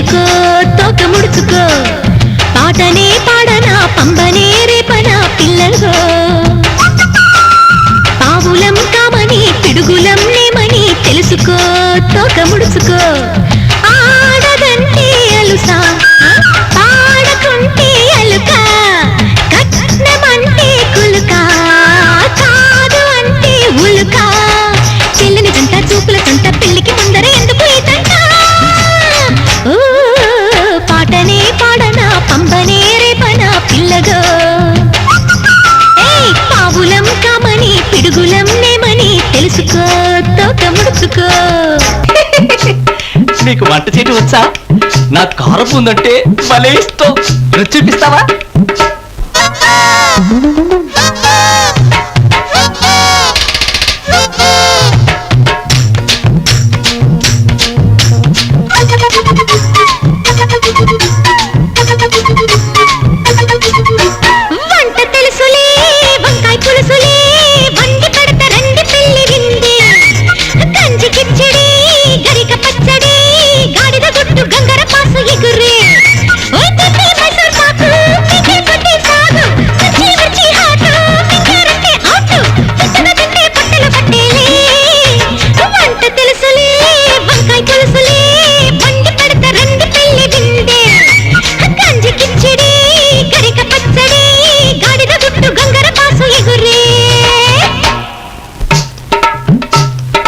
తెలుసుకో తోక ముడుచుకో పాటనే పాడనా పంబనే రేపనా పిల్లగో పావులం కామని పిడుగులం నేమని తెలుసుకో తోక ముడుచుకో ఆడదంటే అలుసా పాడకుంటే అలుక కట్నమంటే కులుక కాదు అంటే ఉలుక చెల్లిని జంట చూపుల జంట పెళ్లికి ముందర ఎందుకు ఈ తంట పాటనే పాడనా పంబనే రేపనా పిల్లగో పావులం కామని పిడుగులం నేమని తెలుసుకో తోక ముడుచుకో నీకు వంట చేయటం వచ్చా? నా కారం ఉందంటే భలే ఇష్టం. రుచి చూపిస్తావా?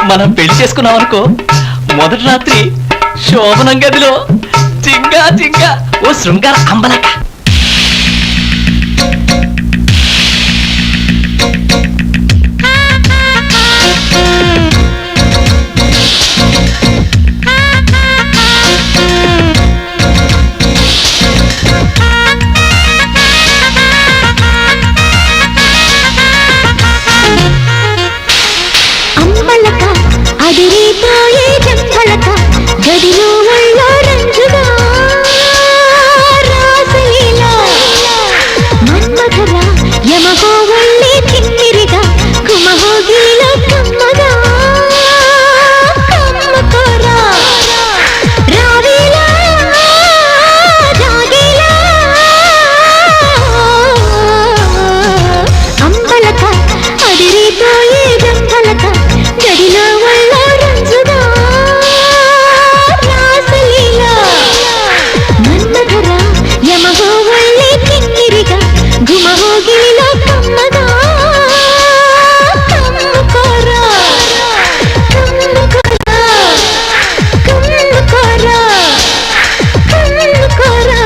మనం పెళ్లి చేసుకున్నాం అనుకో, మొదటి రాత్రి శోభనం గదిలో జింగా జింగా ఓ శృంగార అంబలక. అదిరిపోయే జంబలక గదిలో ఒళ్ళో రంజుగా రాసలీలా మన్మధురా యమహో ఒళ్ళే తిమ్మిరిగా కుమహోగిలో కమ్మగా కమ్మకోరా రావేలా రాగేలా అంబలక అదిరిపోయే జంబలక గదిలో ఒళ్ళో రంజుగా రాసలీలా మన్మధురా యమహో ఒళ్ళే తిమ్మిరిగా గుమహోగిలో కమ్మగా కమ్మకోరా కమ్మకోరా కమ్మకోరా కమ్మకోరా.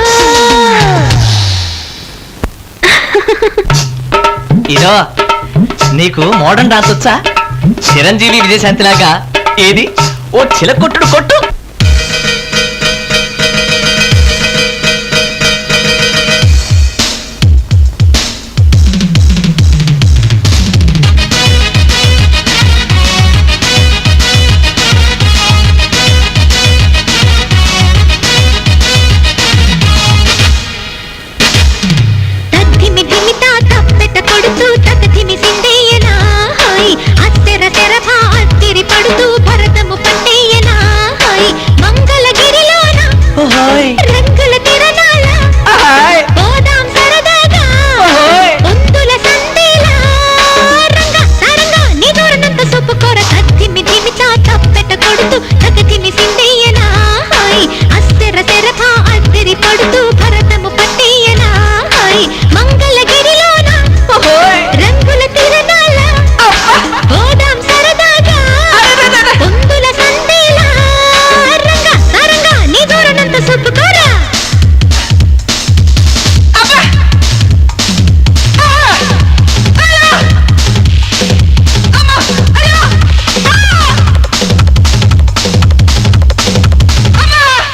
ఇదో నీకు మోడర్న్ డాన్స్ వచ్చా? చిరంజీవి విజయశాంతిలాగా ఏది ఓ చిలకొట్టుడు కొట్టు. తద్దిమి దిమితా తప్పెట కొడుతూ తకతిమి సిందేయనా హాయ్ అత్తెర తెరభా అత్తిరి పడుతూ భరతము పట్టేయనా హాయ్ మంగళగిరిలోన రంగుల తిరణాల పోదాం సరదాగా పొందుల సందేలా రంగ తరంగ నీ దూరనంత సొప్పుకోర తద్దిమి దిమితా తప్పెట కొడుతూ తకతిమి సిందేయనా హాయ్ అత్తెర తెరభా అత్తిరి పడుతూ భరతము పట్టేయనా హాయ్ మంగళ